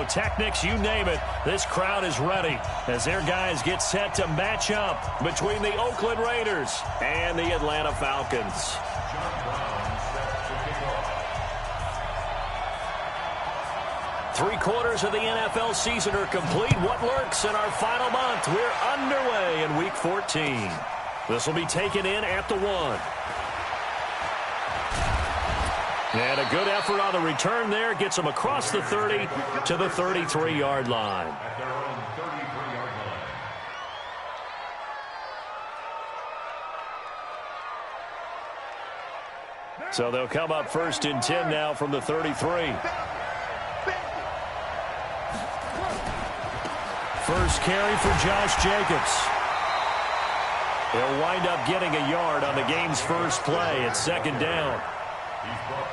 pyrotechnics, you name it. This crowd is ready as their guys get set to match up between the Oakland Raiders and the Atlanta Falcons. Three-quarters of the NFL season are complete. What lurks in our final month? We're underway in Week 14. This will be taken in at the 1. And a good effort on the return there. Gets them across the 30 to the 33-yard line. So they'll come up 1st and 10 now from the 33. First carry for Josh Jacobs. He'll wind up getting a yard on the game's first play. It's 2nd down.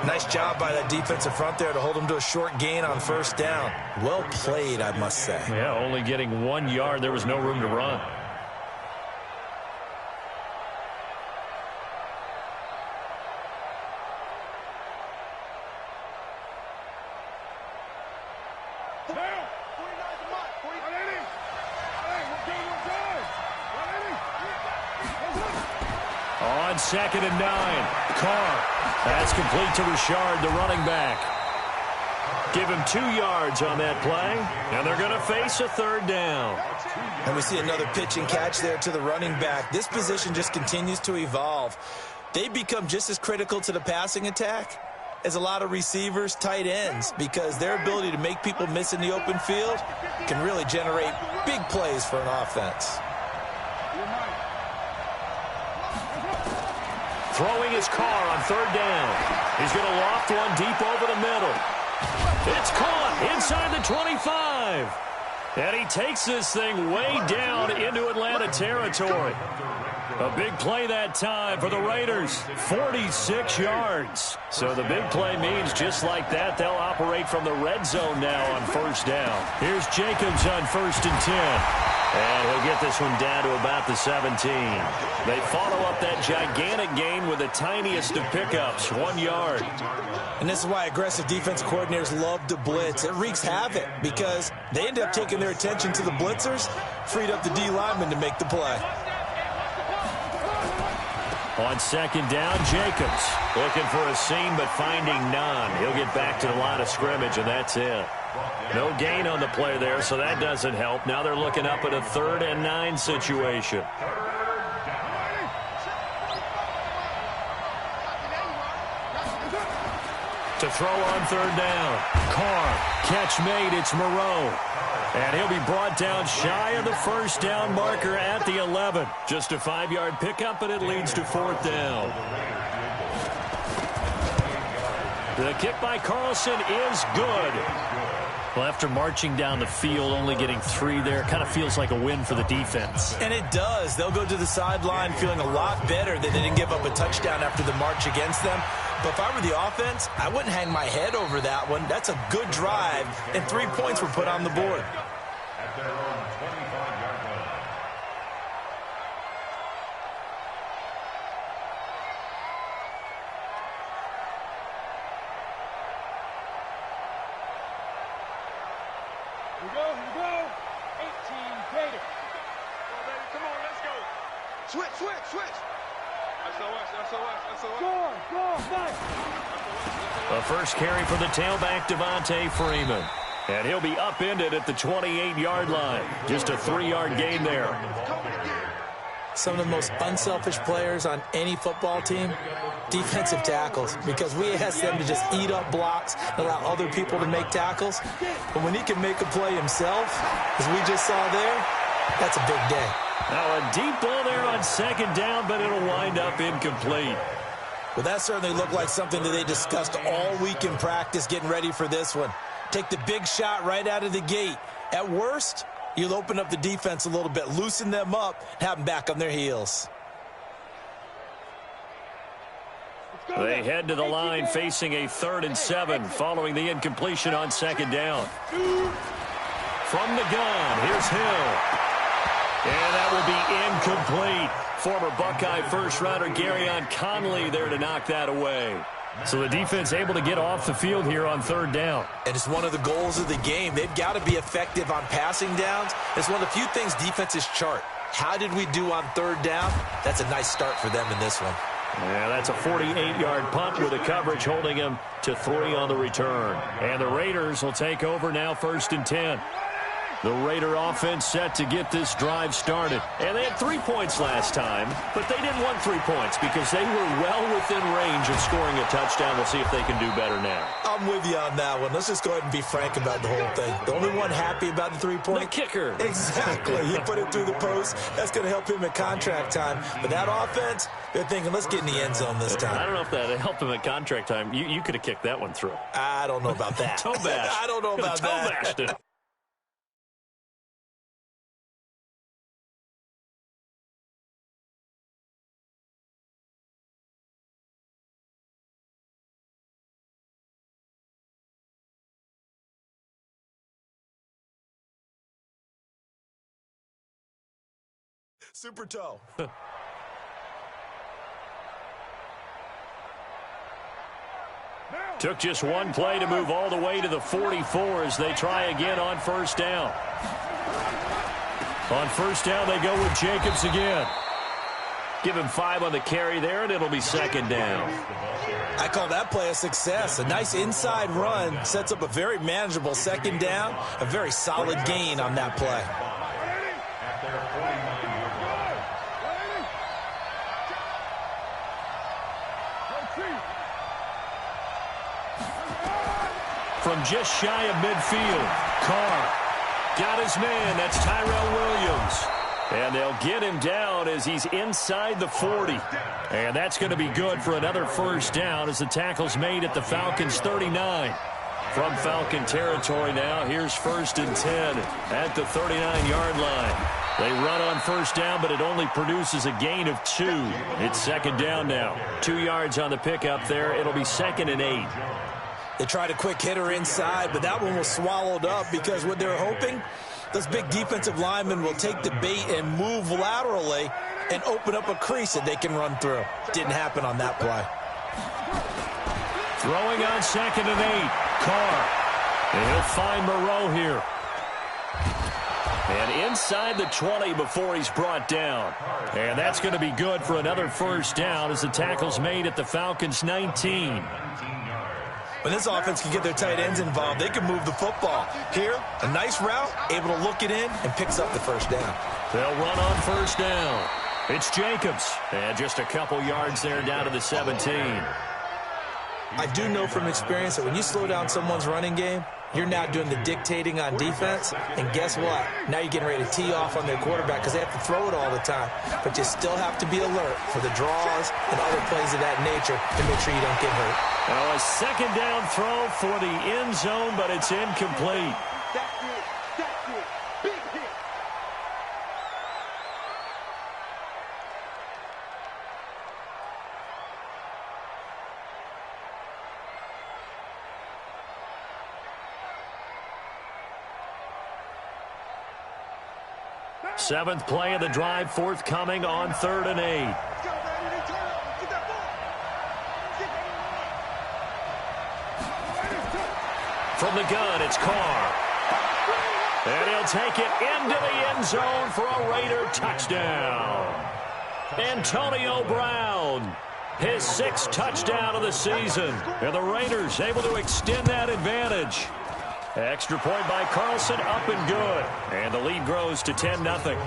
Nice job by that defensive front there to hold him to a short gain on 1st down. Well played, I must say. Yeah, only getting 1 yard. There was no room to run. On 2nd and 9, Carr. That's complete to Richard, the running back. Give him 2 yards on that play, and they're going to face a 3rd down. And we see another pitch and catch there to the running back. This position just continues to evolve. They become just as critical to the passing attack as a lot of receivers, tight ends, because their ability to make people miss in the open field can really generate big plays for an offense. Throwing his Carr on 3rd down. He's going to loft one deep over the middle. It's caught inside the 25. And he takes this thing way down into Atlanta territory. A big play that time for the Raiders. 46 yards. So the big play means just like that, they'll operate from the red zone now on 1st down. Here's Jacobs on 1st and 10. And he'll get this one down to about the 17. They follow up that gigantic gain with the tiniest of pickups, 1 yard. And this is why aggressive defense coordinators love to blitz. It wreaks havoc because they end up taking their attention to the blitzers, freed up the D lineman to make the play. On 2nd down, Jacobs looking for a seam but finding none. He'll get back to the line of scrimmage, and that's it. No gain on the play there, so that doesn't help. Now they're looking up at a 3rd and 9 situation. To throw on 3rd down. Carr, catch made, it's Moreau. And he'll be brought down shy of the 1st down marker at the 11. Just a 5-yard pickup, and it leads to 4th down. The kick by Carlson is good. Well, after marching down the field, only getting 3 there, kind of feels like a win for the defense. And it does. They'll go to the sideline feeling a lot better that they didn't give up a touchdown after the march against them. But if I were the offense, I wouldn't hang my head over that one. That's a good drive, and 3 points were put on the board. Here we go. 18 Gator. Come on, let's go. Switch. SOS. Go, nice. A first carry for the tailback, Devontae Freeman. And he'll be upended at the 28-yard line. Just a 3-yard gain there. Some of the most unselfish players on any football team, defensive tackles, because we ask them to just eat up blocks and allow other people to make tackles. But when he can make a play himself, as we just saw there, that's a big day. Now a deep ball there on 2nd down, but it'll wind up incomplete. Well, that certainly looked like something that they discussed all week in practice getting ready for this one. Take the big shot right out of the gate. At worst, you'll open up the defense a little bit, loosen them up, and have them back on their heels. They head to the line facing a 3rd and 7 following the incompletion on 2nd down. From the gun, here's Hill. And that will be incomplete. Former Buckeye first-rounder Garyon Conley there to knock that away. So the defense able to get off the field here on third down. And it's one of the goals of the game. They've got to be effective on passing downs. It's one of the few things defenses chart. How did we do on third down? That's a nice start for them in this one. Yeah, that's a 48-yard punt with the coverage holding him to 3 on the return. And the Raiders will take over now, 1st and 10. The Raider offense set to get this drive started. And they had 3 points last time, but they didn't want 3 points because they were well within range of scoring a touchdown. We'll see if they can do better now. I'm with you on that one. Let's just go ahead and be frank about the whole thing. The only one happy about the 3-point? The kicker. Exactly. He put it through the post. That's going to help him at contract time. But that offense, they're thinking, let's get in the end zone this time. I don't know if that helped him at contract time. You could have kicked that one through. I don't know about that. Toe bash. I don't know about that. Toe bashed it. Super toe. Took just one play to move all the way to the 44 as they try again on 1st down. On 1st down, they go with Jacobs again. Give him 5 on the carry there, and it'll be 2nd down. I call that play a success. A nice inside run sets up a very manageable 2nd down. A very solid gain on that play. From just shy of midfield, Carr got his man. That's Tyrell Williams. And they'll get him down as he's inside the 40. And that's going to be good for another 1st down as the tackle's made at the Falcons' 39. From Falcon territory now, here's 1st and 10 at the 39-yard line. They run on 1st down, but it only produces a gain of 2. It's 2nd down now. 2 yards on the pickup there. It'll be 2nd and 8. They tried a quick hitter inside, but that one was swallowed up because what they're hoping, those big defensive linemen will take the bait and move laterally and open up a crease that they can run through. Didn't happen on that play. Throwing on 2nd and 8, Carr. And he'll find Moreau here. And inside the 20 before he's brought down. And that's going to be good for another 1st down as the tackle's made at the Falcons' 19. When this offense can get their tight ends involved, they can move the football. Here, a nice route, able to look it in, and picks up the 1st down. They'll run on 1st down. It's Jacobs. And just a couple yards there down to the 17. I do know from experience that when you slow down someone's running game, you're now doing the dictating on defense, and guess what? Now you're getting ready to tee off on their quarterback because they have to throw it all the time. But you still have to be alert for the draws and other plays of that nature to make sure you don't get hurt. Well, a 2nd down throw for the end zone, but it's incomplete. That's it. Big hit. Seventh play of the drive forthcoming on 3rd and 8. Let's go, baby. Turn up. Get that ball. From the gun, it's Carr. And he'll take it into the end zone for a Raider touchdown. Antonio Brown, his 6th touchdown of the season. And the Raiders able to extend that advantage. Extra point by Carlson, up and good. And the lead grows to 10-0.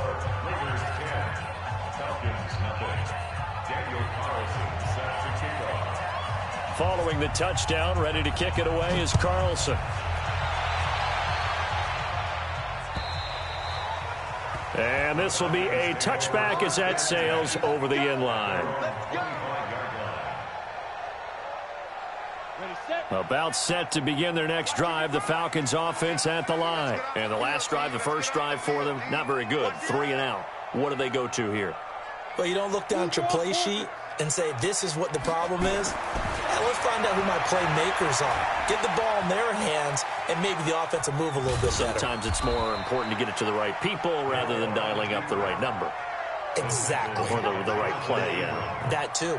Following the touchdown, ready to kick it away is Carlson. And this will be a touchback as that sails over the end line. About set to begin their next drive. The Falcons offense at the line. And the last drive, the first drive for them, not very good. 3 and out. What do they go to here? Well, you don't look down at your play sheet and say, this is what the problem is. Now, let's find out who my playmakers are. Get the ball in their hands, and maybe the offense will move a little bit better. Sometimes it's more important to get it to the right people rather than dialing up the right number. Exactly. Or the right play, yeah. That too.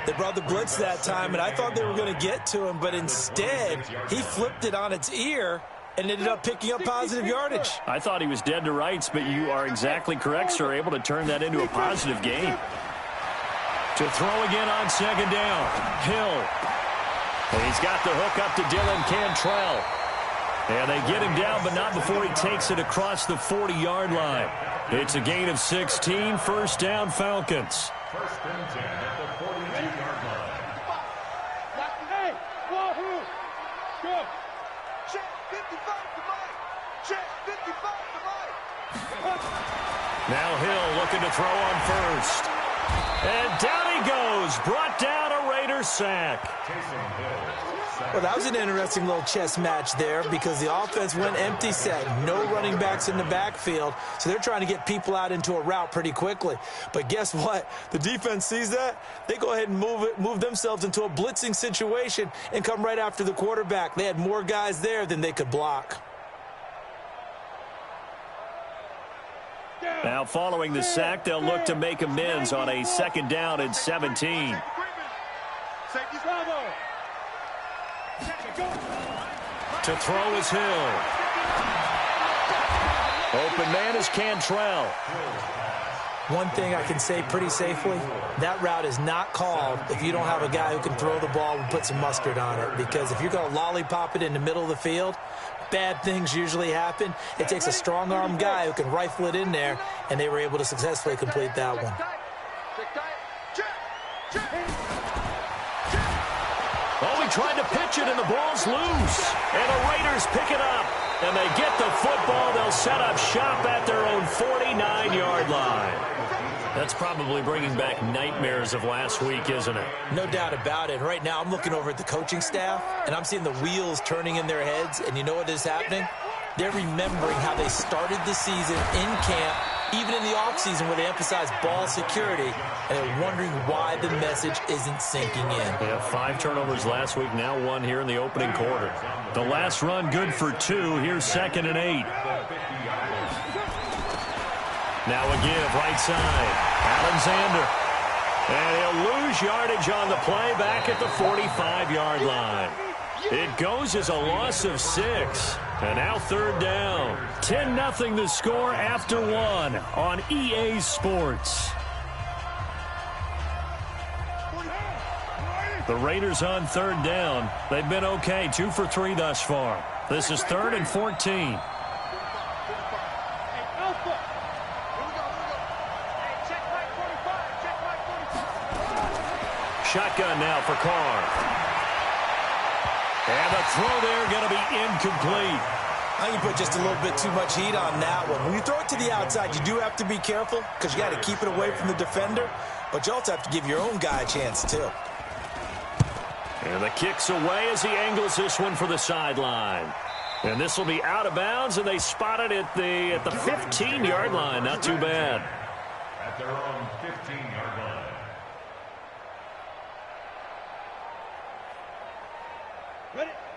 They brought the blitz that time, and I thought they were going to get to him, but instead, he flipped it on its ear and ended up picking up positive yardage. I thought he was dead to rights, but you are exactly correct, sir. Able to turn that into a positive gain. To throw again on second down. Hill. And he's got the hook up to Dylan Cantrell. And they get him down, but not before he takes it across the 40-yard line. It's a gain of 16, first down Falcons. First and 10 at the 42-yard line. Hey, Wahoo! Go! Check 55 to Mike! Check 55 to Mike! Now Hill looking to throw on first. And down he goes. Brought down a Raider sack. Well, that was an interesting little chess match there because the offense went empty set. No running backs in the backfield, so they're trying to get people out into a route pretty quickly. But guess what? The defense sees that. They go ahead and move themselves into a blitzing situation and come right after the quarterback. They had more guys there than they could block. Now following the sack, they'll look to make amends on a second down and 17. To throw is Hill. Open man is Cantrell. One thing I can say pretty safely, that route is not called if you don't have a guy who can throw the ball and put some mustard on it. Because if you're going to lollipop it in the middle of the field, bad things usually happen. It takes a strong-arm guy who can rifle it in there, and they were able to successfully complete that one. Oh, he tried to pitch it, and the ball's loose. And the Raiders pick it up. And they get the football. They'll set up shop at their own 49-yard line. That's probably bringing back nightmares of last week, isn't it? No doubt about it. Right now, I'm looking over at the coaching staff, and I'm seeing the wheels turning in their heads. And you know what is happening? They're remembering how they started the season in camp, even in the offseason where they emphasized ball security, and they're wondering why the message isn't sinking in. They have 5 turnovers last week, now 1 here in the opening quarter. The last run good for 2. Here's 2nd and 8. Now a give, right side. Alexander. And he'll lose yardage on the play back at the 45-yard line. It goes as a loss of 6. And now 3rd down. 10-0 the score after 1 on EA Sports. The Raiders on 3rd down. They've been okay, 2 for 3 thus far. This is 3rd and 14. Shotgun now for Carr. And the throw there going to be incomplete. I think you put just a little bit too much heat on that one. When you throw it to the outside, you do have to be careful because you got to keep it away from the defender, but you also have to give your own guy a chance too. And the kick's away as he angles this one for the sideline. And this will be out of bounds, and they spot it at the 15-yard line. Not too bad. At their own 15-yard line.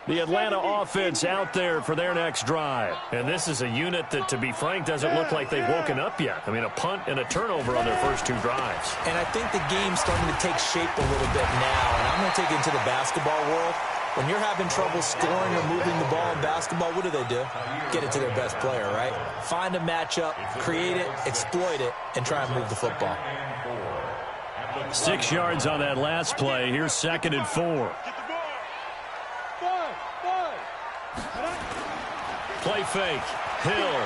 The Atlanta offense out there for their next drive. And this is a unit that, to be frank, doesn't look like they've woken up yet. I mean, a punt and a turnover on their first 2 drives. And I think the game's starting to take shape a little bit now. And I'm going to take it into the basketball world. When you're having trouble scoring or moving the ball in basketball, what do? Get it to their best player, right? Find a matchup, create it, exploit it, and try and move the football. 6 yards on that last play. Here's 2nd and 4. Play fake. Hill.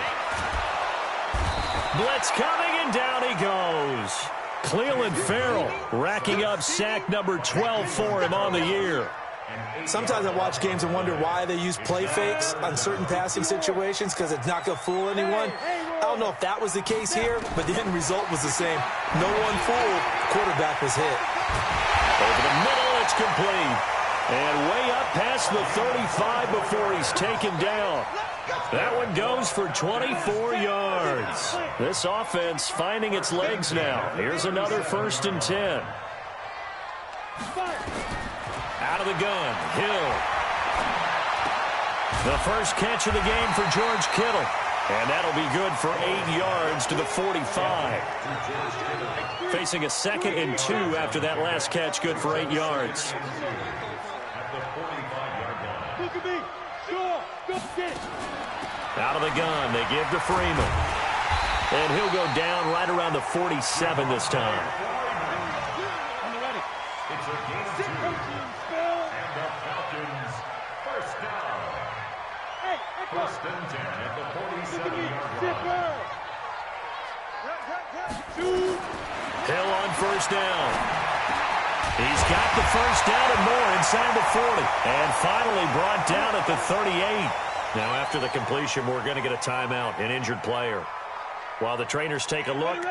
Blitz coming, and down he goes. Cleveland Farrell racking up sack number 12 for him on the year. Sometimes I watch games and wonder why they use play fakes on certain passing situations because it's not going to fool anyone. I don't know if that was the case here, but the end result was the same. No one fooled. Quarterback was hit. Over the middle, it's complete. And way up past the 35 before he's taken down. That one goes for 24 yards. This offense finding its legs now. Here's another 1st and 10. Out of the gun, Hill. The first catch of the game for George Kittle. And that'll be good for 8 yards to the 45. Facing a 2nd and 2 after that last catch, good for 8 yards. Look at me. Sure. Go get it. Out of the gun, they give to Freeman. And he'll go down right around the 47 this time. I'm ready. It's a game of 2. And the Falcons first down. Hey, first and 10 at the 47-yard line. Hill on first down. He's got the first down and more inside the 40. And finally brought down at the 38. Now after the completion, we're going to get a timeout, an injured player. While the trainers take a look,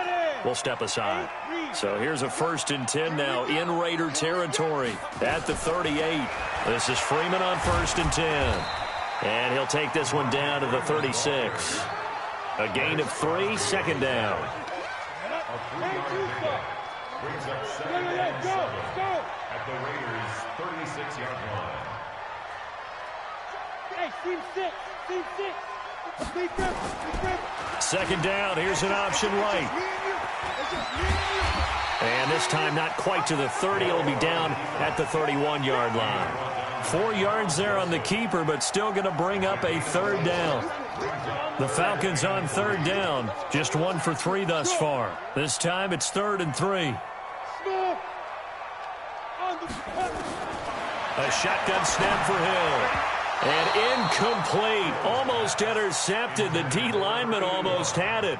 we'll step aside. So here's a 1st and 10 now in Raider territory at the 38. This is Freeman on 1st and 10. And he'll take this one down to the 36. A gain of 3, 2nd down. Brings up 2nd and 7 at the Raiders' 36-yard line. Hey, team 6. Team 6. 2nd down. Here's an option right. And this time not quite to the 30. It'll be down at the 31-yard line. 4 yards there on the keeper, but still going to bring up a 3rd down. The Falcons on 3rd down. Just 1 for 3 thus far. This time it's 3rd and 3. A shotgun snap for Hill. And incomplete. Almost intercepted. The D lineman almost had it.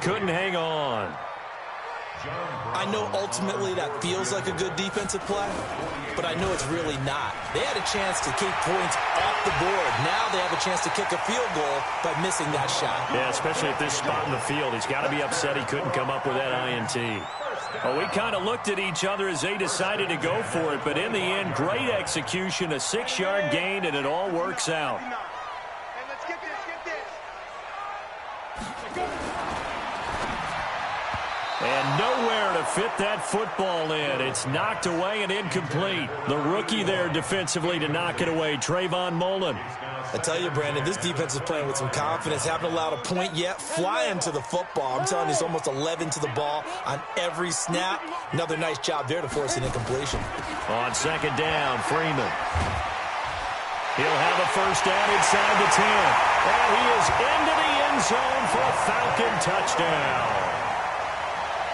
Couldn't hang on. I know ultimately that feels like a good defensive play, but I know it's really not. They had a chance to keep points off the board. Now they have a chance to kick a field goal by missing that shot. Yeah, especially at this spot in the field. He's got to be upset he couldn't come up with that INT. Well, we kind of looked at each other as they decided to go for it, but in the end, great execution, a 6-yard gain, and it all works out. Hey, let's get this. And nowhere to fit that football in. It's knocked away and incomplete. The rookie there defensively to knock it away, Trayvon Mullen. I tell you, Brandon, this defense is playing with some confidence. Haven't allowed a point yet. Flying to the football. I'm telling you, it's almost 11 to the ball on every snap. Another nice job there to force an incompletion. On 2nd down, Freeman. He'll have a first down inside the 10. And he is into the end zone for a Falcon touchdown.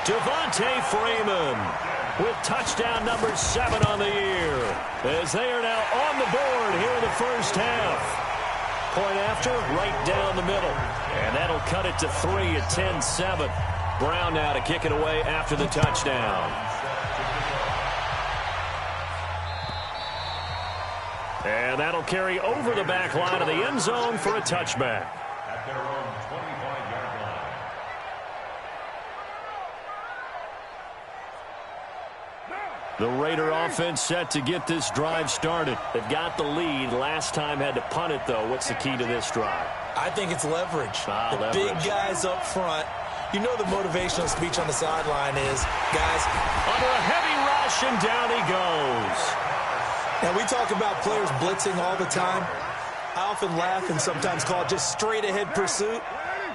Devontae Freeman with touchdown number 7 on the year, as they are now on the board here in the first half. Point after, right down the middle. And that'll cut it to 3 at 10-7. Brown now to kick it away after the touchdown. And that'll carry over the back line of the end zone for a touchback. At their own 25-yard line. The Raider offense set to get this drive started. They've got the lead. Last time had to punt it, though. What's the key to this drive? I think it's leverage. The big guys up front. You know the motivational speech on the sideline is, guys, under a heavy rush, and down he goes. Now, we talk about players blitzing all the time. I often laugh and sometimes call it just straight-ahead pursuit.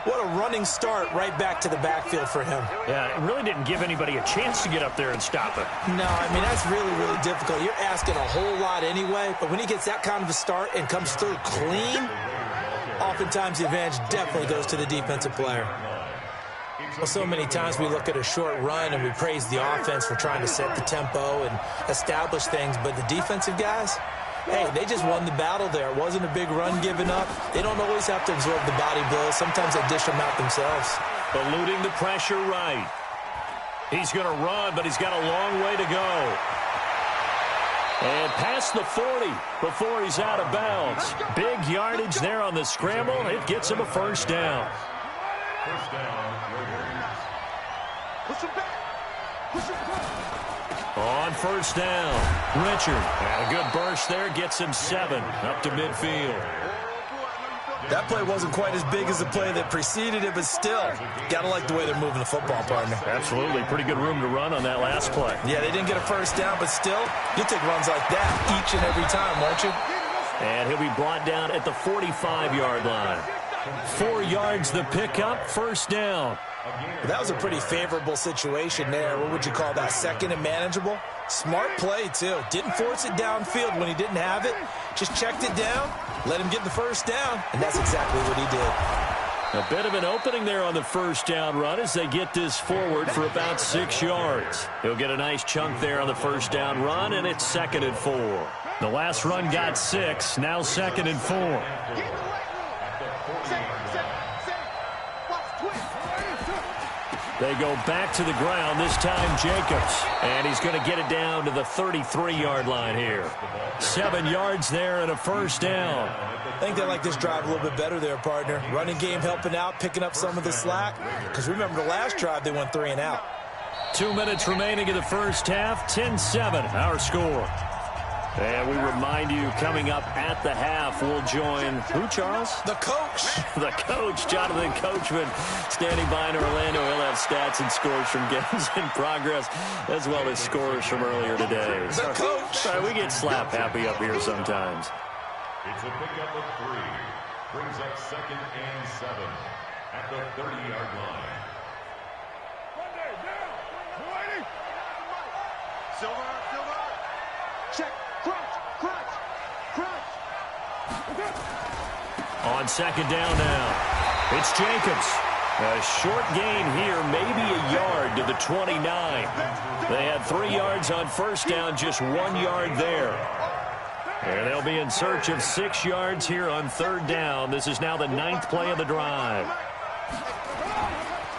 What a running start right back to the backfield for him. Yeah, it really didn't give anybody a chance to get up there and stop it. No, I mean, that's really, really difficult. You're asking a whole lot anyway, but when he gets that kind of a start and comes through clean, oftentimes the advantage definitely goes to the defensive player. Well, so many times we look at a short run and we praise the offense for trying to set the tempo and establish things, but the defensive guys, hey, they just won the battle there. It wasn't a big run given up. They don't always have to absorb the body blows. Sometimes they dish them out themselves. Eluding the pressure right. He's going to run, but he's got a long way to go. And past the 40 before he's out of bounds. Big yardage there on the scramble. It gets him a first down. First down, Raiders. Push him back. Push him back. On first down, Richard. And a good burst there gets him 7 up to midfield. That play wasn't quite as big as the play that preceded it, but still, got to like the way they're moving the football, partner. Absolutely. Pretty good room to run on that last play. Yeah, they didn't get a first down, but still, you'll take runs like that each and every time, won't you? And he'll be brought down at the 45-yard line. 4 yards the pickup, first down. That was a pretty favorable situation there. What would you call that? Second and manageable? Smart play, too. Didn't force it downfield when he didn't have it. Just checked it down, let him get the first down, and that's exactly what he did. A bit of an opening there on the first down run as they get this forward for about 6 yards. He'll get a nice chunk there on the first down run, and it's 2nd and 4. The last run got 6, now 2nd and 4. They go back to the ground, this time Jacobs. And he's going to get it down to the 33-yard line here. 7 yards there and a first down. I think they like this drive a little bit better there, partner. Running game helping out, picking up some of the slack. Because remember the last drive, they went 3 and out. 2 minutes remaining in the first half, 10-7, our score. And we remind you, coming up at the half, we'll join who, Charles? The coach. The coach, Jonathan Coachman, standing by in Orlando. He'll have stats and scores from games in progress, as well as scores from earlier today. The coach. Sorry, we get slap happy up here sometimes. It's a pickup of 3. Brings up 2nd and 7 at the 30-yard line. Silver. Check. Crunch. On 2nd down now, it's Jacobs. A short gain here, maybe a yard to the 29. They had 3 yards on first down, just 1 yard there. And they'll be in search of 6 yards here on 3rd down. This is now the 9th play of the drive.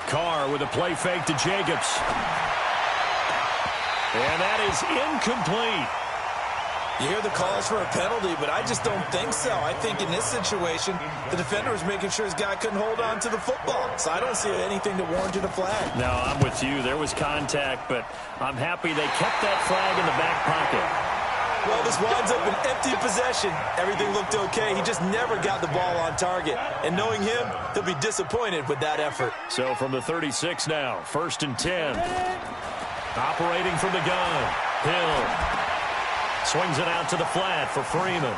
Carr with a play fake to Jacobs. And that is incomplete. You hear the calls for a penalty, but I just don't think so. I think in this situation, the defender was making sure his guy couldn't hold on to the football. So I don't see anything to warrant a flag. No, I'm with you. There was contact, but I'm happy they kept that flag in the back pocket. Well, this winds up an empty possession. Everything looked okay. He just never got the ball on target. And knowing him, he'll be disappointed with that effort. So from the 36 now, 1st and 10. Operating from the gun, Hill. Swings it out to the flat for Freeman.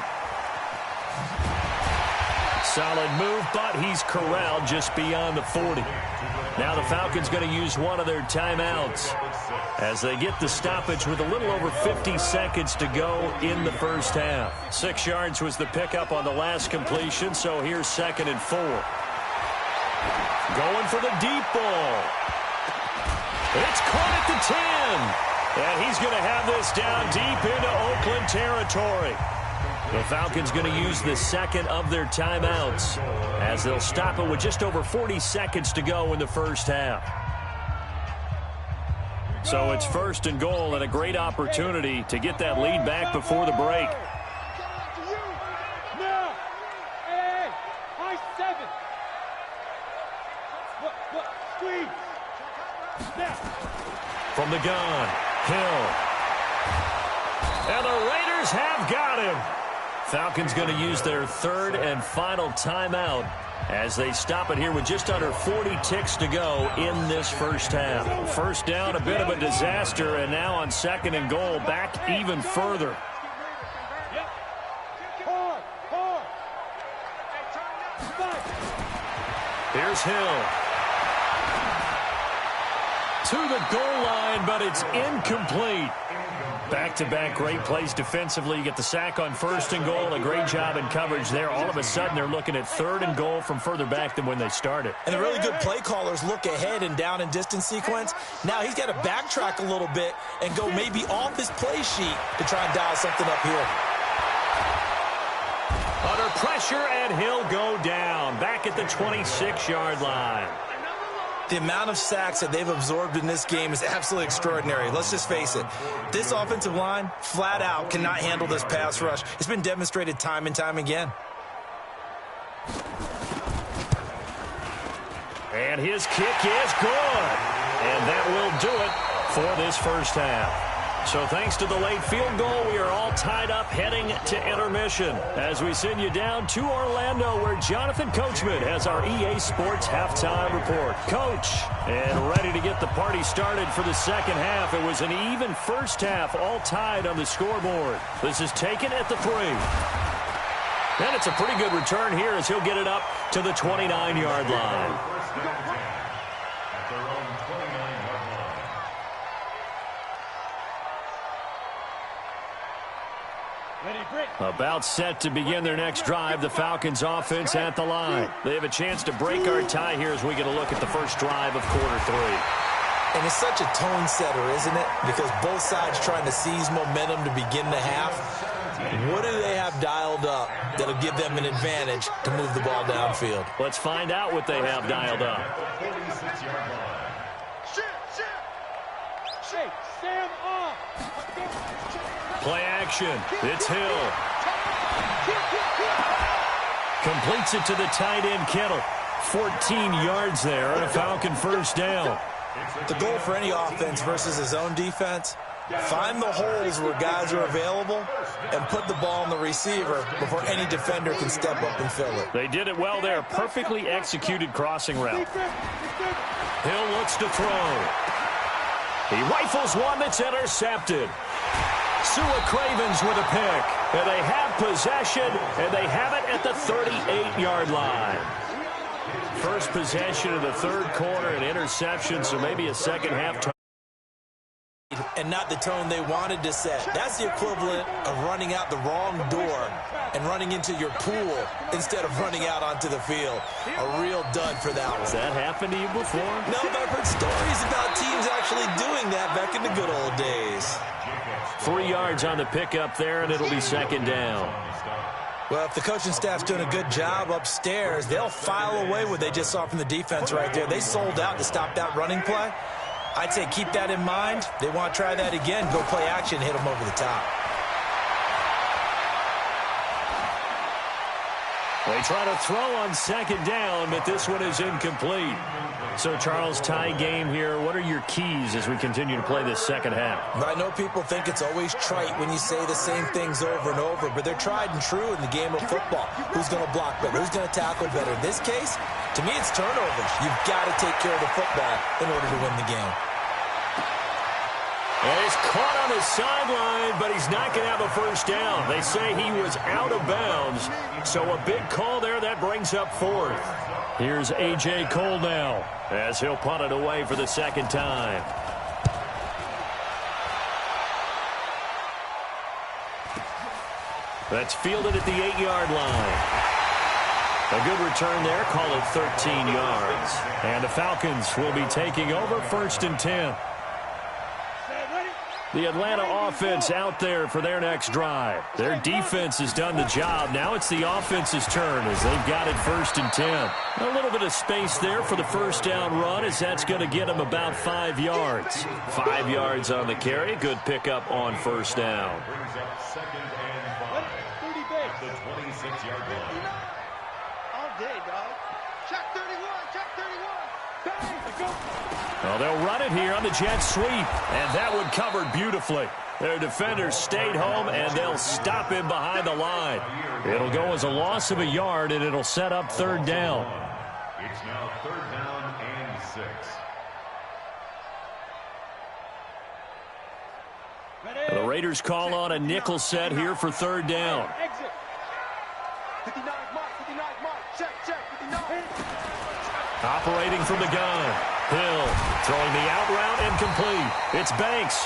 Solid move, but he's corralled just beyond the 40. Now the Falcons going to use one of their timeouts as they get the stoppage with a little over 50 seconds to go in the first half. 6 yards was the pickup on the last completion, so here's 2nd and 4. Going for the deep ball. It's caught at the 10. And he's going to have this down deep into Oakland territory. The Falcons going to use the second of their timeouts as they'll stop it with just over 40 seconds to go in the first half. So it's 1st and goal and a great opportunity to get that lead back before the break. From the gun, Hill. And the Raiders have got him. Falcons going to use their 3rd and final timeout as they stop it here with just under 40 ticks to go in this first half. First down, a bit of a disaster, and now on 2nd and goal, back even further. Here's Hill. To the goal line, but it's incomplete. Back-to-back great plays defensively. You get the sack on 1st and goal. A great job in coverage there. All of a sudden, they're looking at 3rd and goal from further back than when they started. And the really good play callers look ahead and down and distance sequence. Now he's got to backtrack a little bit and go maybe off his play sheet to try and dial something up here. Under pressure, and he'll go down. Back at the 26-yard line. The amount of sacks that they've absorbed in this game is absolutely extraordinary. Let's just face it. This offensive line, flat out, cannot handle this pass rush. It's been demonstrated time and time again. And his kick is good. And that will do it for this first half. So thanks to the late field goal, we are all tied up heading to intermission as we send you down to Orlando where Jonathan Coachman has our EA Sports halftime report. Coach, and ready to get the party started for the second half. It was an even first half, all tied on the scoreboard. This is taken at the 3. And it's a pretty good return here as he'll get it up to the 29-yard line. About set to begin their next drive, the Falcons offense at the line. They have a chance to break our tie here as we get a look at the first drive of quarter 3. And it's such a tone setter, isn't it? Because both sides trying to seize momentum to begin the half. What do they have dialed up that'll give them an advantage to move the ball downfield? Let's find out what they have dialed up. Play action. It's Hill. Completes it to the tight end, Kittle. 14 yards there and a Falcon first down. The goal for any offense versus his own defense, find the holes where guys are available and put the ball on the receiver before any defender can step up and fill it. They did it well there. Perfectly executed crossing route. Hill looks to throw. He rifles one that's intercepted. Sua Cravens with a pick. And they have possession, and they have it at the 38-yard line. First possession of the third quarter, an interception, so maybe a second half. And not the tone they wanted to set. That's the equivalent of running out the wrong door and running into your pool instead of running out onto the field. A real dud for that one. Has that happened to you before? No, but I've heard stories about teams actually doing that back in the good old days. 3 yards on the pickup there, and it'll be second down. Well, if the coaching staff's doing a good job upstairs, they'll file away what they just saw from the defense right there. They sold out to stop that running play. I'd say keep that in mind. They want to try that again. Go play action, hit them over the top. They try to throw on second down, but this one is incomplete. So, Charles, tie game here. What are your keys as we continue to play this second half? But I know people think it's always trite when you say the same things over and over, but they're tried and true in the game of football. Who's going to block better? Who's going to tackle better? In this case, to me, it's turnovers. You've got to take care of the football in order to win the game. And he's caught on the sideline, but he's not going to have a first down. They say he was out of bounds, so a big call there. That brings up fourth. Here's A.J. Cole now as he'll punt it away for the second time. That's fielded at the 8-yard line. A good return there. Call it 13 yards. And the Falcons will be taking over first and 10. The Atlanta offense out there for their next drive. Their defense has done the job. Now it's the offense's turn as they've got it first and 10. A little bit of space there for the first down run as that's going to get them about 5 yards. 5 yards on the carry. Good pickup on first down. Brings up second and 5. 30 base. The 26-yard line. All day, dog. Check 31. Check 31. Bang. Go. Well, they'll run it here on the jet sweep, and that one covered beautifully. Their defenders stayed home, and they'll stop him behind the line. It'll go as a loss of a yard, and it'll set up third down. It's now third down and 6. The Raiders call on a nickel set here for third down. Exit. 59 mark. 59 mark. Check. Check. 59. Operating from the gun. Hill throwing the out route incomplete. It's Banks.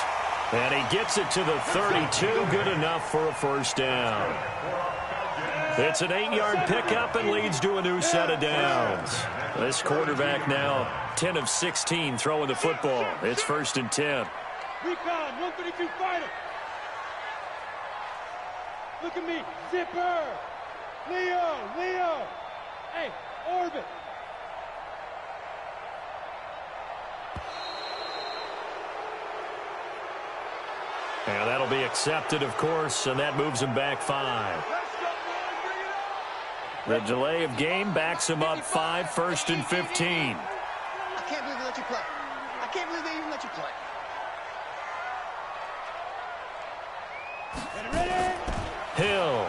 And he gets it to the 32. Good enough for a first down. It's an 8-yard pickup and leads to a new set of downs. This quarterback now 10 of 16 throwing the football. It's first and 10. Recon. 132 fighter. Look at me. Zipper. Leo. Hey, orbit. And that'll be accepted, of course, and that moves him back 5. The delay of game backs him up 5, first and 15. I can't believe they let you play. I can't believe they even let you play. Hill.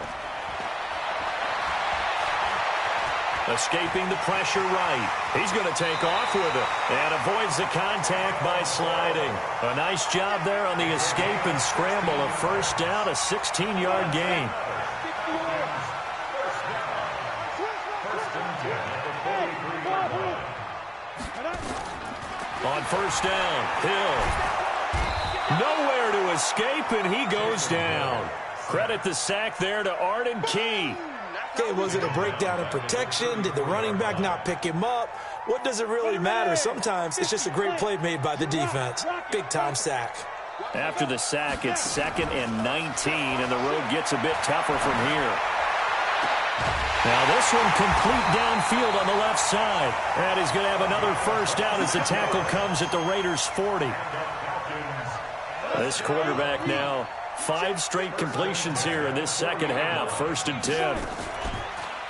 Escaping the pressure right. He's going to take off with it and avoids the contact by sliding. A nice job there on the escape and scramble. A first down, a 16-yard gain. On first down, Hill. Nowhere to escape, and he goes down. Credit the sack there to Arden Key. Okay, was it a breakdown in protection? Did the running back not pick him up? What does it really matter? Sometimes it's just a great play made by the defense. Big-time sack. After the sack, it's 2nd and 19, and the road gets a bit tougher from here. Now this one complete downfield on the left side. And he's going to have another first down as the tackle comes at the Raiders' 40. This quarterback now, 5 straight completions here in this second half. 1st and 10.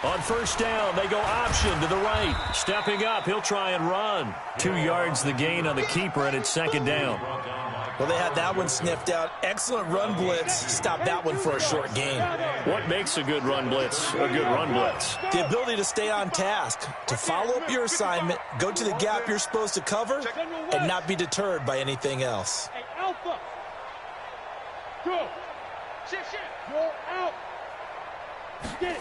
On first down, they go option to the right. Stepping up, he'll try and run. 2 yards the gain on the keeper, and it's 2nd down. Well, they had that one sniffed out. Excellent run blitz. Stop that one for a short gain. What makes a good run blitz a good run blitz? The ability to stay on task, to follow up your assignment, go to the gap you're supposed to cover, and not be deterred by anything else. Hey, Alpha. Go. Shift. Go out. Get it.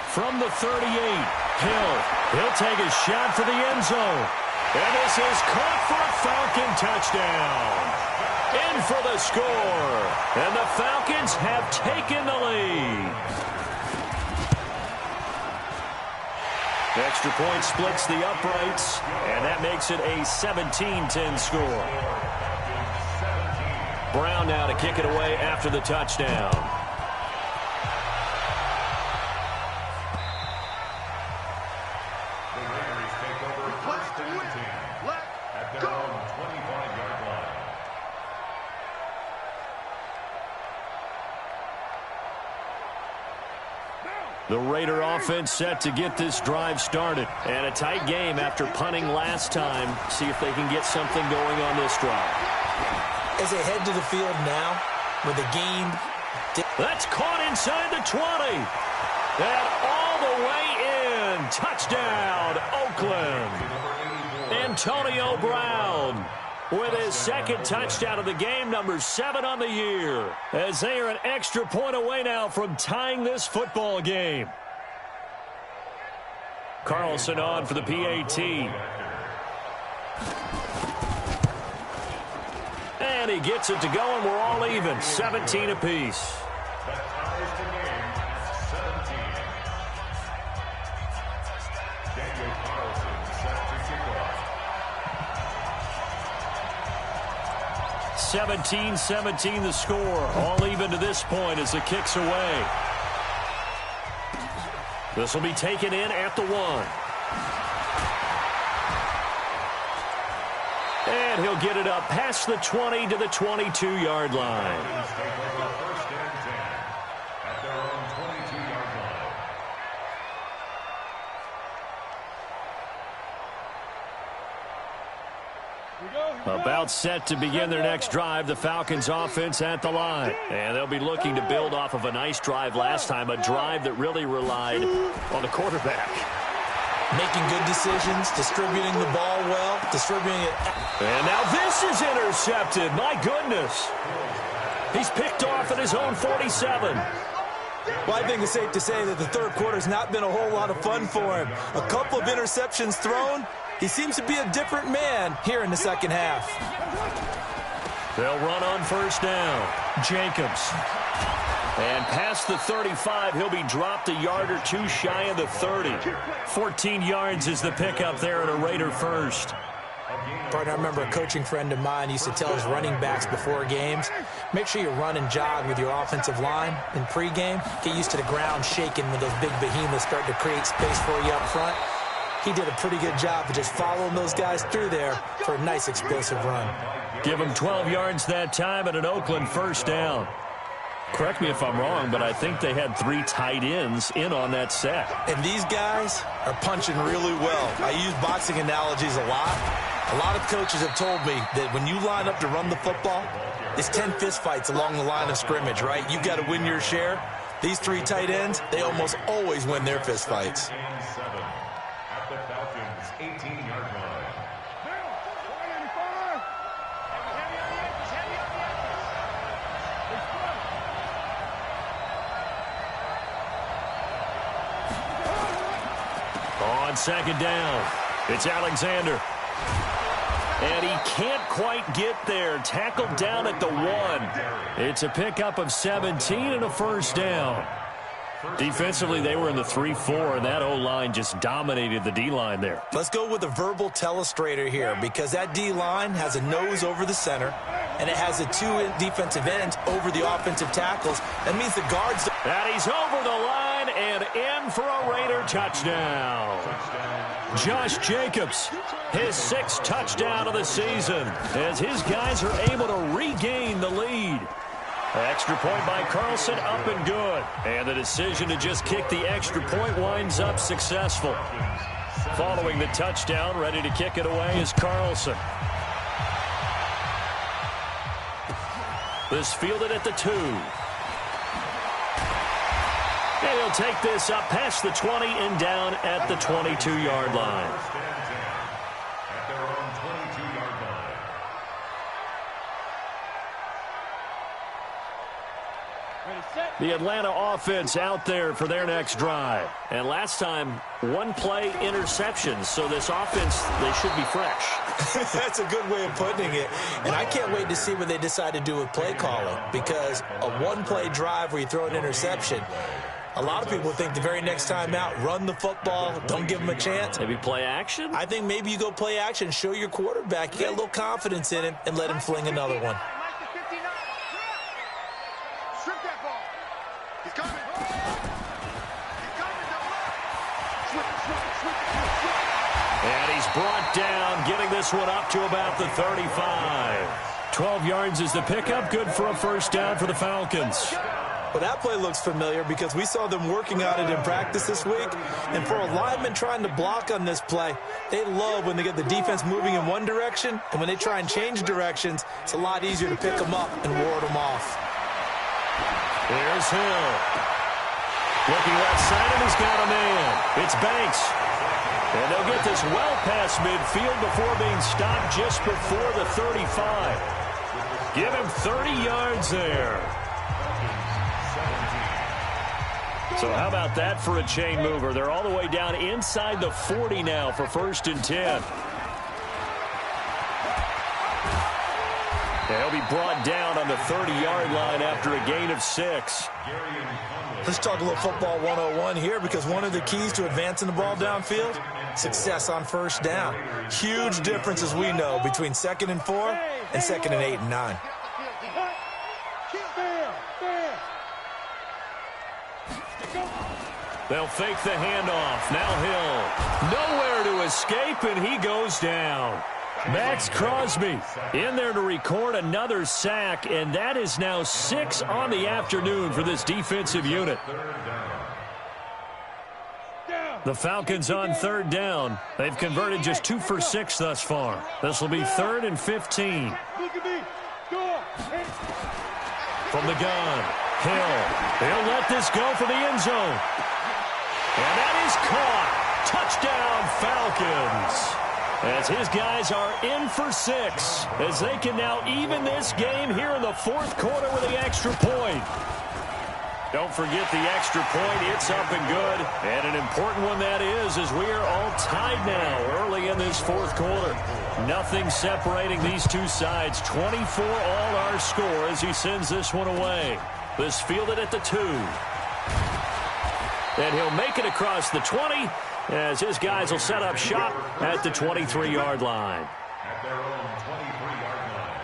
From the 38, Hill. He'll take a shot for the end zone. And this is caught for a Falcon touchdown. In for the score. And the Falcons have taken the lead. The extra point splits the uprights, and that makes it a 17-10 score. Brown now to kick it away after the touchdown. The Raider offense set to get this drive started. And a tight game after punting last time. See if they can get something going on this drive. As they head to the field now, with the game. That's caught inside the 20. And all the way in. Touchdown, Oakland. Antonio Brown with his 2nd touchdown of the game, number 7 on the year, as they are an extra point away now from tying this football game. Carlson on for the PAT. And he gets it to go, and we're all even, 17 apiece. 17-17 the score. All even to this point as the kick's away. This will be taken in at the 1. And he'll get it up past the 20 to the 22-yard line. About set to begin their next drive, the Falcons offense at the line. And they'll be looking to build off of a nice drive last time, a drive that really relied on the quarterback. Making good decisions, distributing the ball well, distributing it. And now this is intercepted. My goodness. He's picked off at his own 47. Well, I think it's safe to say that the third quarter's not been a whole lot of fun for him. A couple of interceptions thrown. He seems to be a different man here in the second half. They'll run on first down. Jacobs. And past the 35, he'll be dropped a yard or 2 shy of the 30. 14 yards is the pickup there at a Raider first. Partner, I remember a coaching friend of mine used to tell his running backs before games, make sure you run and jog with your offensive line in pregame. Get used to the ground shaking when those big behemoths start to create space for you up front. He did a pretty good job of just following those guys through there for a nice explosive run. Give him 12 yards that time at an Oakland first down. Correct me if I'm wrong, but I think they had 3 tight ends in on that set. And these guys are punching really well. I use boxing analogies a lot. A lot of coaches have told me that when you line up to run the football, it's 10 fistfights along the line of scrimmage, right? You've got to win your share. These 3 tight ends, they almost always win their fistfights. On second down, it's Alexander. And he can't quite get there. Tackled down at the 1. It's a pickup of 17 and a first down. Defensively, they were in the 3-4, and that O-line just dominated the D-line there. Let's go with a verbal telestrator here, because that D-line has a nose over the center, and it has a 2 defensive ends over the offensive tackles. That means the guards... And he's over the line and in for a Raider touchdown. Josh Jacobs, his 6th touchdown of the season, as his guys are able to regain the lead. Extra point by Carlson, up and good. And the decision to just kick the extra point winds up successful. Following the touchdown, ready to kick it away is Carlson. This fielded at the 2. And he'll take this up past the 20 and down at the 22-yard line. The Atlanta offense out there for their next drive. And last time, 1-play interceptions. So this offense, they should be fresh. That's a good way of putting it. And I can't wait to see what they decide to do with play calling. Because a 1-play drive where you throw an interception, a lot of people think the very next time out, run the football, don't give them a chance. Maybe play action? I think maybe you go play action, show your quarterback, you got a little confidence in him, and let him fling another one. And he's brought down, getting this one up to about the 35. 12 yards is the pickup, good for a first down for the Falcons. Well, that play looks familiar because we saw them working on it in practice this week. And for a lineman trying to block on this play, they love when they get the defense moving in one direction. And when they try and change directions, it's a lot easier to pick them up and ward them off. Here's Hill. Looking left side, and he's got a man. It's Banks. And they'll get this well past midfield before being stopped just before the 35. Give him 30 yards there. So how about that for a chain mover? They're all the way down inside the 40 now for 1st and 10. They'll be brought down on the 30-yard line after a gain of 6. Let's talk a little football 101 here, because one of the keys to advancing the ball downfield, success on first down. Huge difference, as we know, between 2nd and 4 and 2nd and 8 and 9. They'll fake the handoff. Now Hill. Nowhere to escape, and he goes down. Max Crosby in there to record another sack, and that is now 6 on the afternoon for this defensive unit. The Falcons on 3rd down. They've converted just 2 for 6 thus far. This will be 3rd and 15. From the gun, Hill. He'll let this go for the end zone. And that is caught. Touchdown, Falcons. As his guys are in for 6, as they can now even this game here in the 4th quarter with the extra point. Don't forget the extra point. It's up and good. And an important one that is, as we are all tied now early in this 4th quarter. Nothing separating these two sides. 24 all our score as he sends this one away. This fielded at the 2. And he'll make it across the 20 as his guys will set up shop at the 23-yard line. At their own 23-yard line.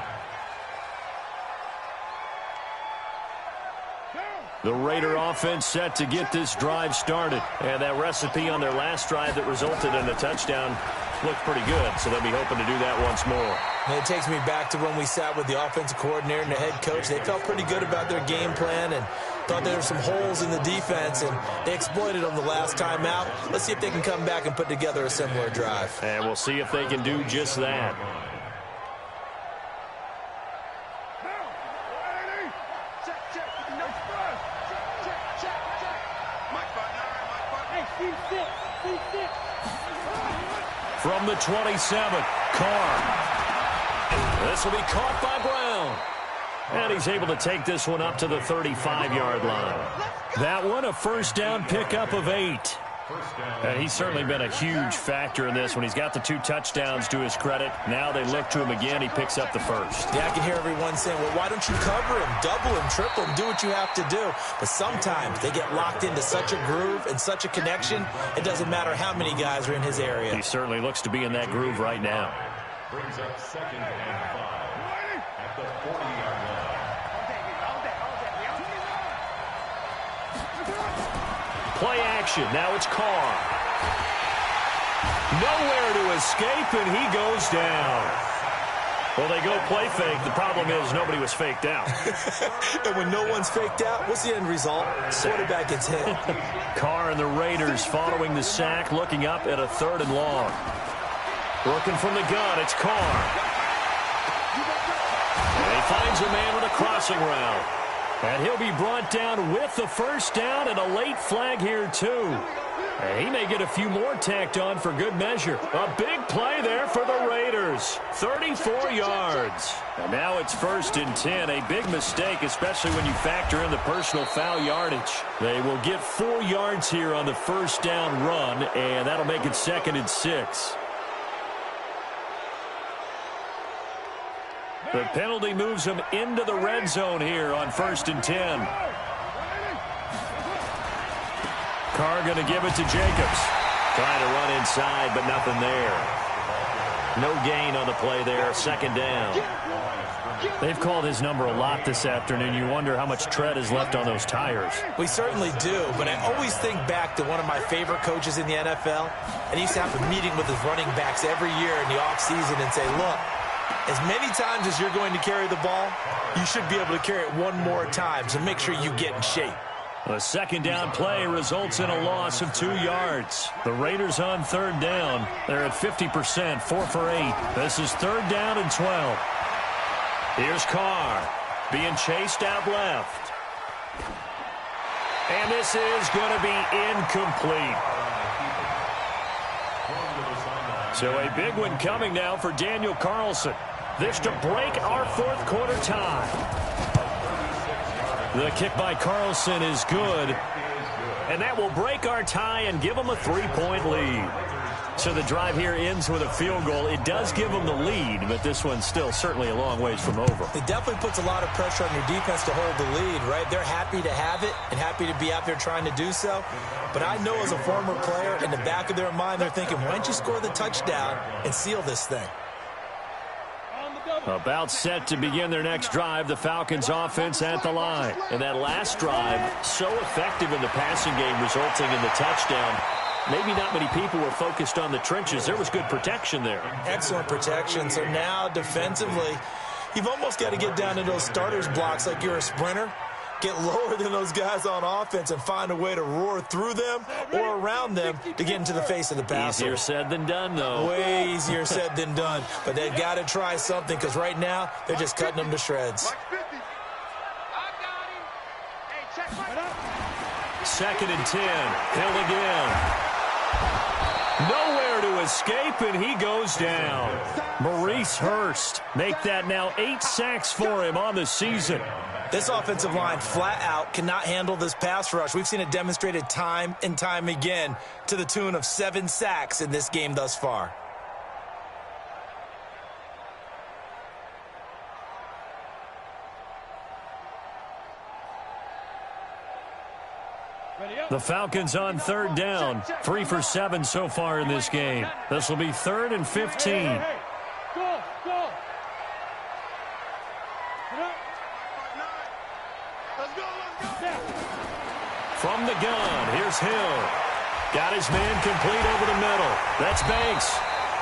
The Raider offense set to get this drive started. And that recipe on their last drive that resulted in a touchdown looked pretty good, so they'll be hoping to do that once more. And it takes me back to when we sat with the offensive coordinator and the head coach. They felt pretty good about their game plan and thought there were some holes in the defense, and they exploited them the last time out. Let's see if they can come back and put together a similar drive. And we'll see if they can do just that. From the 27, Carr. This will be caught by Brown. And he's able to take this one up to the 35-yard line. That one, a first down pickup of 8. He's certainly been a huge factor in this when he's got the 2 touchdowns to his credit. Now they look to him again. He picks up the first. Yeah, I can hear everyone saying, well, why don't you cover him, double him, triple him, do what you have to do. But sometimes they get locked into such a groove and such a connection, it doesn't matter how many guys are in his area. He certainly looks to be in that groove right now. Brings up 2nd and 5 at the 40-yard line. Play action. Now it's Carr. Nowhere to escape, and he goes down. Well, they go play fake. The problem is nobody was faked out. And when no one's faked out, what's the end result? Quarterback gets hit. Carr and the Raiders following the sack, looking up at a 3rd and long. Looking from the gun, it's Carr. And he finds a man with a crossing route. And he'll be brought down with the first down and a late flag here, too. And he may get a few more tacked on for good measure. A big play there for the Raiders. 34 yards. And now it's 1st and 10. A big mistake, especially when you factor in the personal foul yardage. They will get 4 yards here on the first down run, and that'll make it 2nd and 6. The penalty moves him into the red zone here on 1st and 10. Carr going to give it to Jacobs. Trying to run inside, but nothing there. No gain on the play there. 2nd down. They've called his number a lot this afternoon. You wonder how much tread is left on those tires. We certainly do, but I always think back to one of my favorite coaches in the NFL. And he used to have a meeting with his running backs every year in the offseason and say, look, as many times as you're going to carry the ball, you should be able to carry it one more time, so make sure you get in shape. The 2nd down play results in a loss of 2 yards. The Raiders on 3rd down. They're at 50%, 4 for 8. This is 3rd down and 12. Here's Carr being chased out left. And this is going to be incomplete. So a big one coming now for Daniel Carlson. This to break our 4th quarter tie. The kick by Carlson is good. And that will break our tie and give them a 3-point lead. So the drive here ends with a field goal. It does give them the lead, but this one's still certainly a long ways from over. It definitely puts a lot of pressure on your defense to hold the lead, right? They're happy to have it and happy to be out there trying to do so. But I know as a former player, in the back of their mind, they're thinking, why don't you score the touchdown and seal this thing? About set to begin their next drive, the Falcons offense at the line. And that last drive, so effective in the passing game, resulting in the touchdown. Maybe not many people were focused on the trenches. There was good protection there. Excellent protection. So now defensively, you've almost got to get down to those starters blocks like you're a sprinter. Get lower than those guys on offense and find a way to roar through them or around them to get into the face of the passer. Easier said than done, though. Way easier said than done. But they've got to try something because right now they're just cutting them to shreds. 2nd and 10. Hill again. Nowhere to escape, and he goes down. Maurice Hurst make that now 8 sacks for him on the season. This offensive line flat out cannot handle this pass rush. We've seen it demonstrated time and time again to the tune of 7 sacks in this game thus far. The Falcons on 3rd down. 3 for 7 so far in this game. This will be 3rd and 15. Go! From the gun, here's Hill. Got his man complete over the middle. That's Banks.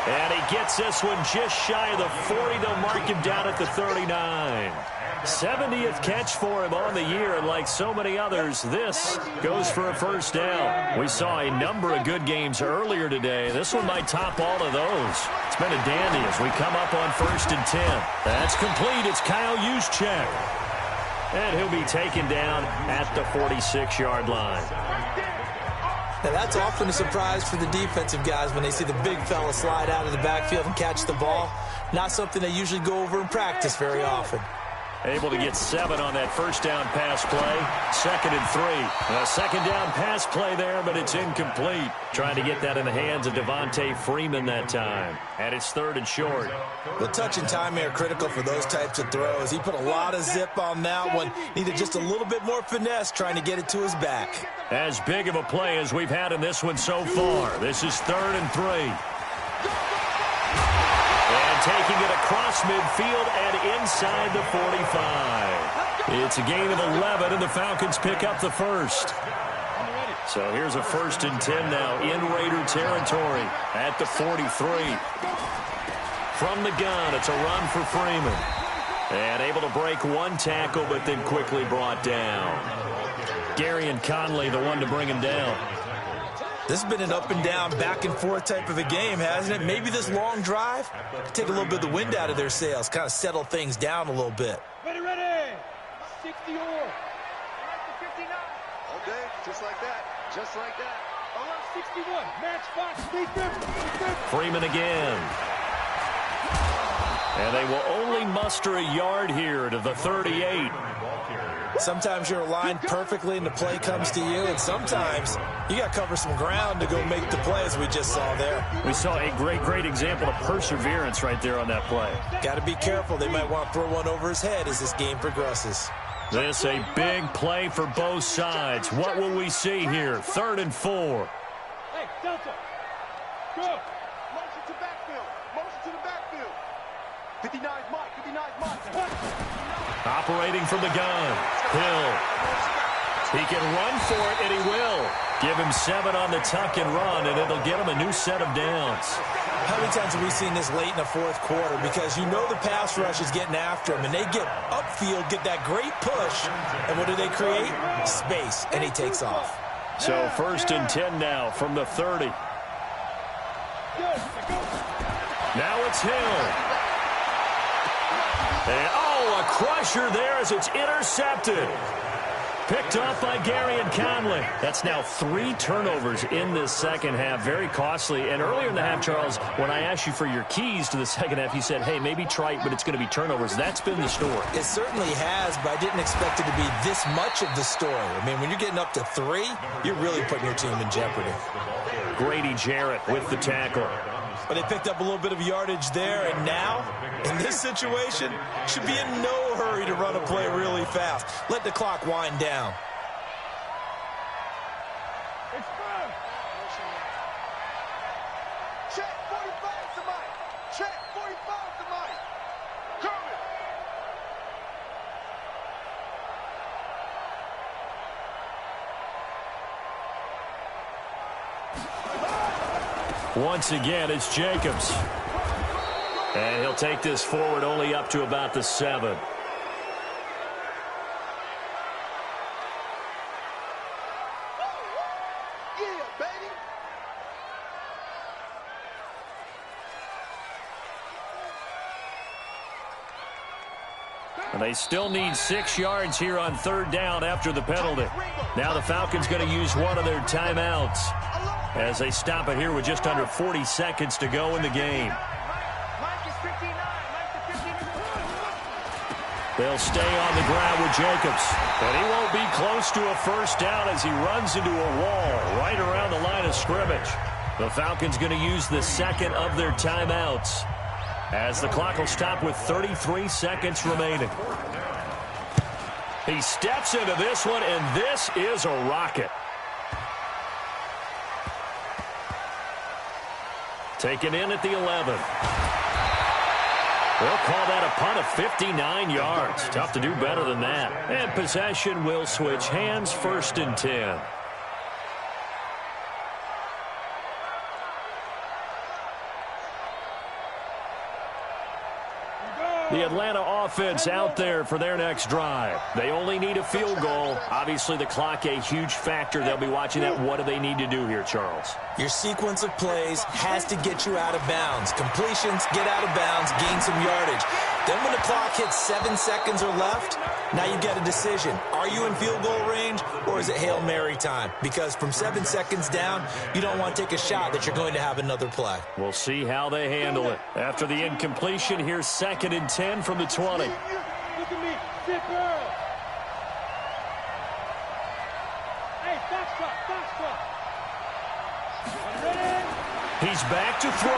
And he gets this one just shy of the 40. They'll mark him down at the 39. 70th catch for him on the year, and like so many others, this goes for a first down. We saw a number of good games earlier today. This one might top all of those. It's been a dandy as we come up on 1st and 10. That's complete. It's Kyle Juszczyk. And he'll be taken down at the 46-yard line. Now that's often a surprise for the defensive guys when they see the big fella slide out of the backfield and catch the ball. Not something they usually go over in practice very often. Able to get 7 on that first down pass play. 2nd and 3. A second down pass play there, but it's incomplete. Trying to get that in the hands of Devontae Freeman that time. And it's 3rd and short. The touch and time are critical for those types of throws. He put a lot of zip on that one. Needed just a little bit more finesse trying to get it to his back. As big of a play as we've had in this one so far. This is 3rd and 3. And taking it across midfield and inside the 45. It's a gain of 11, and the Falcons pick up the first. So here's a 1st and 10 now in Raider territory at the 43. From the gun, it's a run for Freeman. And able to break 1 tackle, but then quickly brought down. Gary and Conley, the one to bring him down. This has been an up and down, back and forth type of a game, hasn't it? Maybe this long drive take a little bit of the wind out of their sails, kind of settle things down a little bit. Ready, ready. 60 or. 59. All day, just like that. Just like that. Around 61. Match box. Defense. Freeman again. And they will only muster a yard here to the 38. Sometimes you're aligned perfectly and the play comes to you, and sometimes you got to cover some ground to go make the play, as we just saw there. We saw a great example of perseverance right there on that play. Got to be careful. They might want to throw one over his head as this game progresses. This a big play for both sides. What will we see here? 3rd and 4. Hey, Delta. Go. Motion to backfield. Motion to the backfield. 59's Mike. 59's Mike. Operating from the gun. Hill. He can run for it, and he will. Give him 7 on the tuck and run, and it'll get him a new set of downs. How many times have we seen this late in the 4th quarter? Because you know the pass rush is getting after him, and they get upfield, get that great push, and what do they create? Space, and he takes off. So 1st and 10 now from the 30. Now it's Hill. And, a crusher there as it's intercepted. Picked off by Gary and Conley. That's now 3 turnovers in this second half. Very costly. And earlier in the half, Charles, when I asked you for your keys to the second half, you said, hey, maybe trite, but it's going to be turnovers. That's been the story. It certainly has, but I didn't expect it to be this much of the story. I mean, when you're getting up to 3, you're really putting your team in jeopardy. Grady Jarrett with the tackle. But they picked up a little bit of yardage there, and now, in this situation, should be in no hurry to run a play really fast. Let the clock wind down. It's fun. Check 45 to Mike. Check 45 to Mike. Coming. Once again, it's Jacobs. And he'll take this forward only up to about the 7. Yeah, baby. And they still need 6 yards here on 3rd down after the penalty. Now the Falcons going to use one of their timeouts as they stop it here with just under 40 seconds to go in the game. They'll stay on the ground with Jacobs. But he won't be close to a first down as he runs into a wall right around the line of scrimmage. The Falcons going to use the second of their timeouts as the clock will stop with 33 seconds remaining. He steps into this one, and this is a rocket. Taken in at the 11. They'll call that a punt of 59 yards. Tough to do better than that. And possession will switch hands, 1st and 10. The Atlanta offense out there for their next drive. They only need a field goal. Obviously, the clock a huge factor. They'll be watching that. What do they need to do here, Charles? Your sequence of plays has to get you out of bounds. Completions, get out of bounds, gain some yardage. Then when the clock hits 7 seconds or left, now you get a decision. Are you in field goal range, or is it Hail Mary time? Because from 7 seconds down, you don't want to take a shot that you're going to have another play. We'll see how they handle it. After the incompletion, here's 2nd and 10 from the 20. Look at me. zipper. Hey, stop. He's back to throw.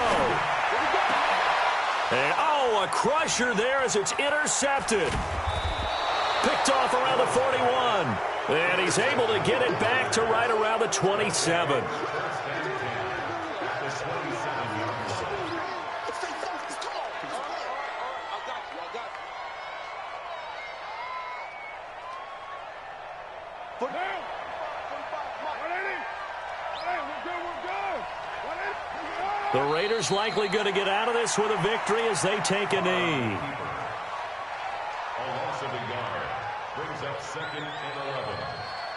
And, oh, a crusher there as it's intercepted. Picked off around the 41. And he's able to get it back to right around the 27. The Raiders likely going to get out of this with a victory as they take a knee. A loss of a yard brings up 2nd and 11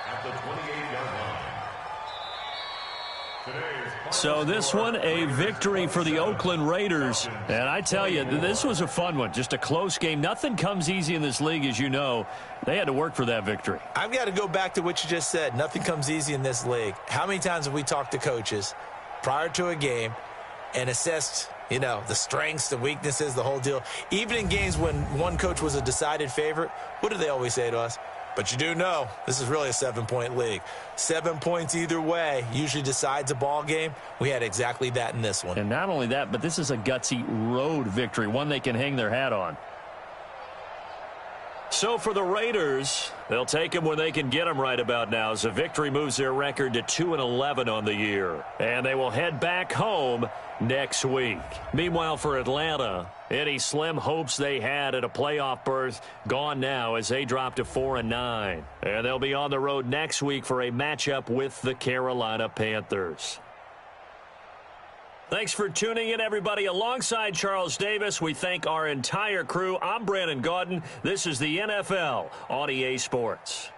at the 28-yard line. So this one, a victory for the Oakland Raiders. And I tell you, this was a fun one. Just a close game. Nothing comes easy in this league, as you know. They had to work for that victory. I've got to go back to what you just said. Nothing comes easy in this league. How many times have we talked to coaches prior to a game and assessed, the strengths, the weaknesses, the whole deal? Even in games when one coach was a decided favorite, what do they always say to us? But you do know this is really a 7-point league. 7 points either way usually decides a ball game. We had exactly that in this one. And not only that, but this is a gutsy road victory, one they can hang their hat on. So for the Raiders, they'll take them when they can get them right about now, as a victory moves their record to 2-11 on the year. And they will head back home next week. Meanwhile, for Atlanta, any slim hopes they had at a playoff berth gone now as they drop to 4-9. And they'll be on the road next week for a matchup with the Carolina Panthers. Thanks for tuning in, everybody. Alongside Charles Davis, we thank our entire crew. I'm Brandon Gaudin. This is the NFL on EA Sports.